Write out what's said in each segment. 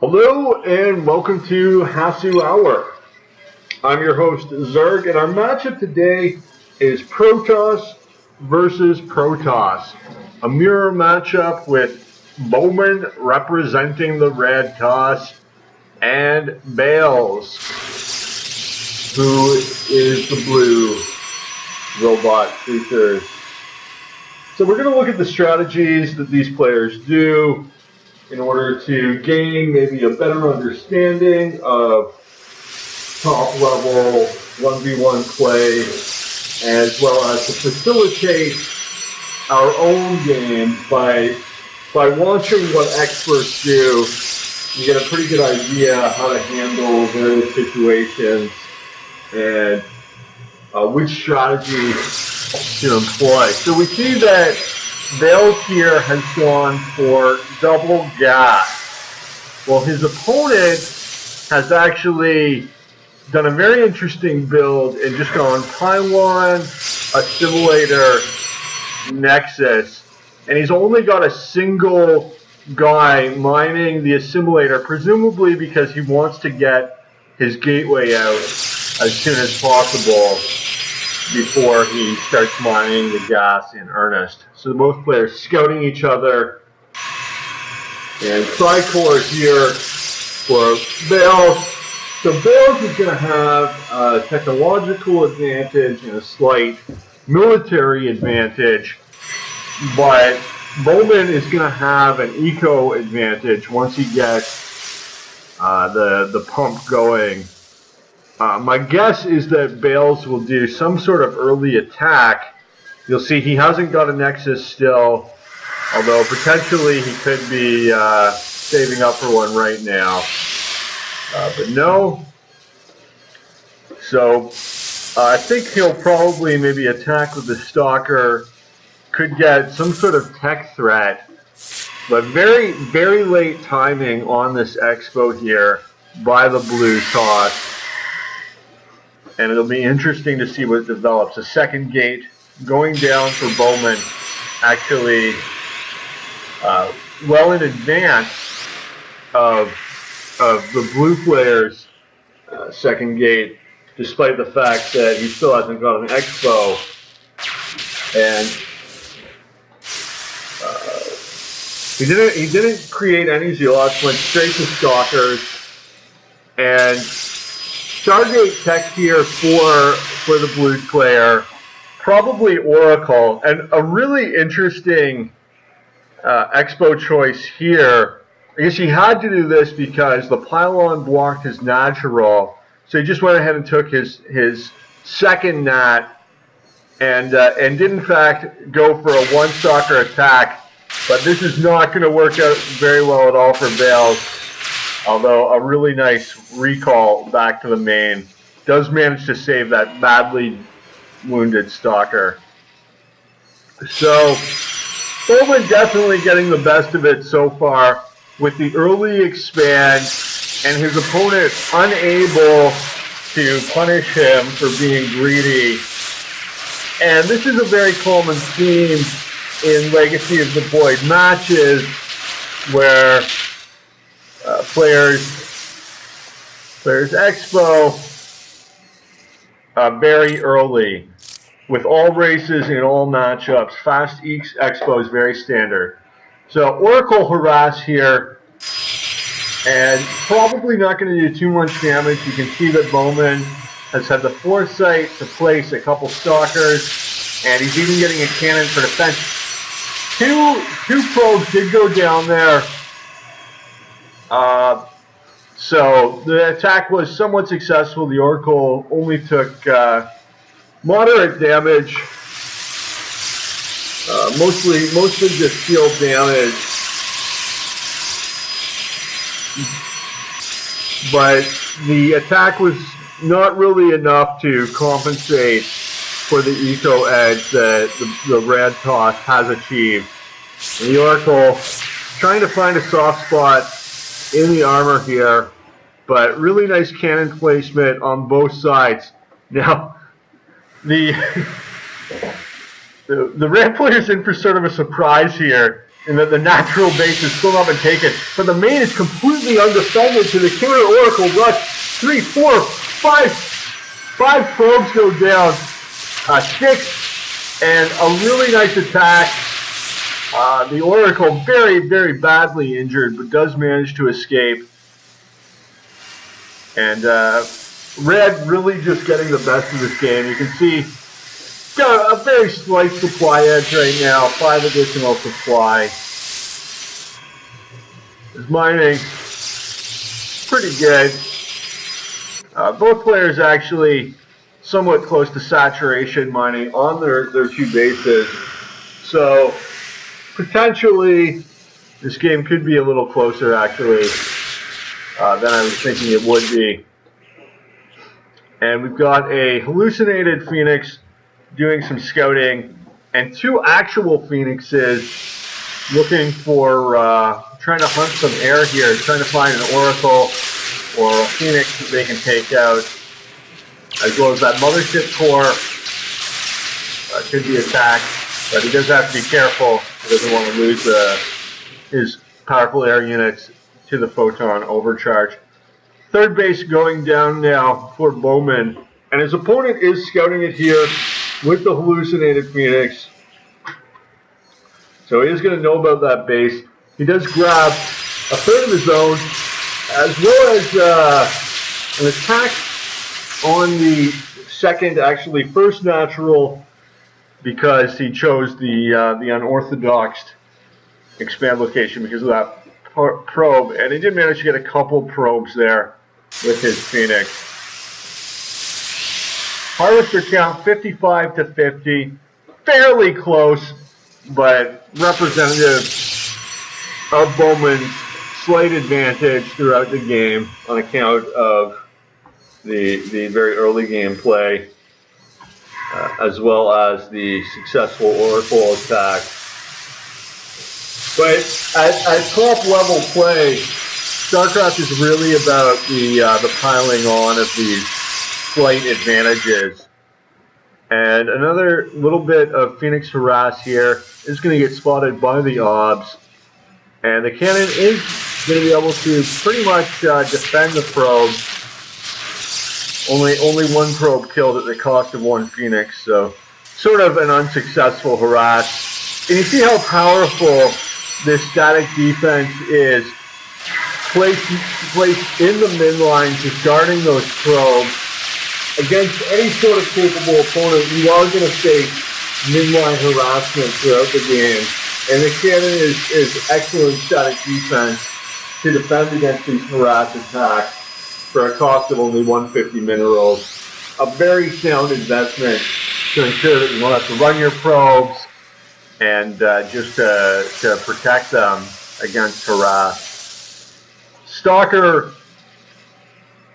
Hello and welcome to Hasu Hour. I'm your host Zerg, and our matchup today is Protoss versus Protoss, a mirror matchup with Bowman representing the red toss and Bales, who is the blue robot creatures. So we're going to look at the strategies that these players do in order to gain maybe a better understanding of top level 1v1 play, as well as to facilitate our own games by watching what experts do. You get a pretty good idea how to handle various situations and which strategy to employ. So we see that Bales here has gone for double gas. Well, his opponent has actually done a very interesting build and just gone pylon, assimilator, nexus, and he's only got a single guy mining the assimilator, presumably because he wants to get his gateway out as soon as possible before he starts mining the gas in earnest. So both players scouting each other, and Tricor here for Bales. So Bales is going to have a technological advantage and a slight military advantage, but Bowman is going to have an eco advantage once he gets the pump going. My guess is that Bales will do some sort of early attack. You'll see he hasn't got a Nexus still, although potentially he could be saving up for one right now. But no. So I think he'll probably maybe attack with the Stalker, could get some sort of tech threat, but very, very late timing on this expo here by the blue toss. And it'll be interesting to see what develops. A second gate going down for Bowman, actually well in advance of the blue player's second gate, despite the fact that he still hasn't got an expo. And he didn't create any Zealots, went straight to Stalkers, and Stargate tech here for the blue player, probably Oracle, and a really interesting expo choice here. I guess he had to do this because the pylon blocked his natural, so he just went ahead and took his second nat and did in fact go for a one stalker attack. But this is not going to work out very well at all for Bales. Although a really nice recall back to the main. Does manage to save that badly wounded Stalker. So Bowman definitely getting the best of it so far with the early expand, and his opponent unable to punish him for being greedy. And this is a very common theme in Legacy of the Void matches, where players expo very early with all races in all matchups. Fast expo is very standard. So Oracle harass here, and probably not going to do too much damage. You can see that Bowman has had the foresight to place a couple Stalkers, and he's even getting a cannon for defense. Two probes did go down there. So the attack was somewhat successful. The Oracle only took moderate damage, mostly just field damage. But the attack was not really enough to compensate for the eco edge that the red toss has achieved. And the Oracle trying to find a soft spot in the armor here, but really nice cannon placement on both sides. Now, the red player's in for sort of a surprise here, and that the natural base has still not been taken. But the main is completely undefended to the Killer Oracle rush. 3, 4, 5 probes go down. 6, and a really nice attack. The Oracle very, very badly injured, but does manage to escape. And Red really just getting the best of this game. You can see got a very slight supply edge right now. 5 additional supply. His mining pretty good. Both players actually somewhat close to saturation mining on their 2 bases. So potentially this game could be a little closer actually than I was thinking it would be. And we've got a hallucinated Phoenix doing some scouting, and 2 actual Phoenixes looking for, trying to hunt some air here, trying to find an Oracle or a Phoenix that they can take out, as well as that Mothership Core could be attacked, but he does have to be careful. He doesn't want to lose his powerful air units to the Photon Overcharge. Third base going down now for Bowman, and his opponent is scouting it here with the hallucinated Phoenix. So he is going to know about that base. He does grab a third of his own, as well as an attack on the second, actually first natural, because he chose the unorthodox expand location because of that probe, and he did manage to get a couple probes there with his Phoenix. Harvester count 55 to 50, fairly close, but representative of Bowman's slight advantage throughout the game on account of the very early game play, as well as the successful Oracle attack. But at top level play, StarCraft is really about the piling on of these slight advantages. And another little bit of Phoenix harass here is going to get spotted by the OBS. And the cannon is going to be able to pretty much defend the probe. Only 1 probe killed at the cost of 1 Phoenix, so sort of an unsuccessful harass. And you see how powerful this static defense is. Placed in the midline, just guarding those probes. Against any sort of capable opponent, you are going to face midline harassment throughout the game. And the cannon is excellent static defense to defend against these harass attacks for a cost of only 150 minerals. A very sound investment to ensure that you won't have to run your probes and just to protect them against harass. Stalker,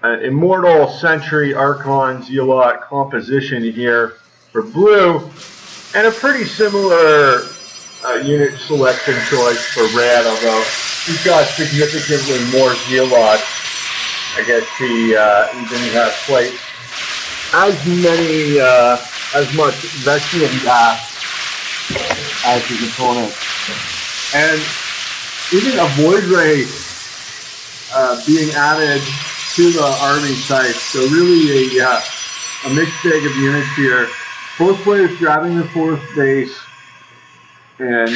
an Immortal, Sentry, Archon, Zealot composition here for blue, and a pretty similar unit selection choice for red, although he's got significantly more Zealot. I guess he didn't have quite as much Vestial gas as his opponent. And even a Void Ray being added to the army site, so really a mixed bag of units here. Both players grabbing the 4th base, and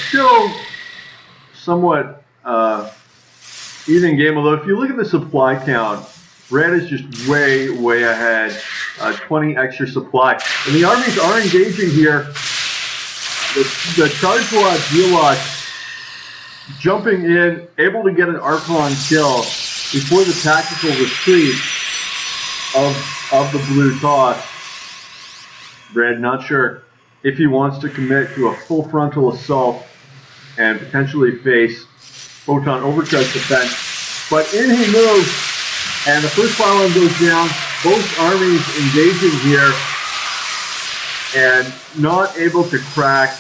still somewhat even game, although if you look at the supply count, red is just way, way ahead. 20 extra supply. And the armies are engaging here. The Charge Lord Zealot jumping in, able to get an Archon kill before the tactical retreat of the blue toss. Red not sure if he wants to commit to a full frontal assault and potentially face Photon Overcharge defense. But in he moves, and the first pylon goes down. Both armies engaging here and not able to crack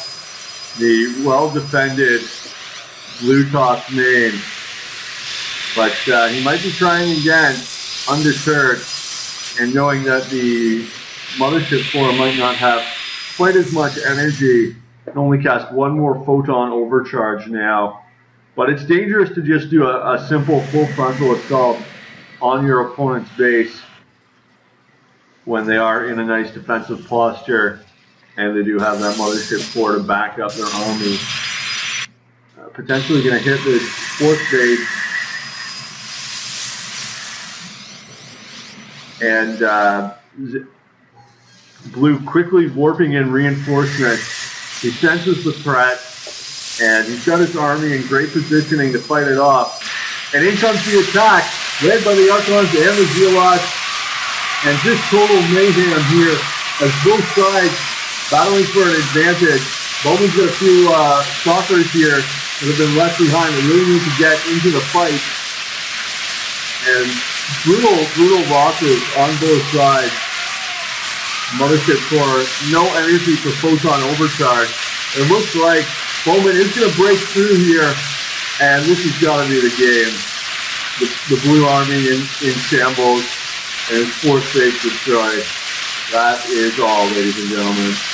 the well-defended blue toss main. But he might be trying again, undeterred, and knowing that the Mothership Core might not have quite as much energy Can only cast one more photon overcharge now. But it's dangerous to just do a simple full frontal assault on your opponent's base when they are in a nice defensive posture and they do have that Mothership Core to back up their army. Potentially going to hit this fourth base. And Blue quickly warping in reinforcements. He senses the threat, and he's got his army in great positioning to fight it off. And in comes the attack, led by the Archons and the Zealots, and just total mayhem here as both sides battling for an advantage. Bowman's got a few stalkers here that have been left behind. They really need to get into the fight. And brutal losses on both sides. Mothership Core, no energy for photon overcharge. It looks like Bowman is going to break through here, and this has got to be the game. The Blue Army in shambles, and its fourth base destroyed. That is all, ladies and gentlemen.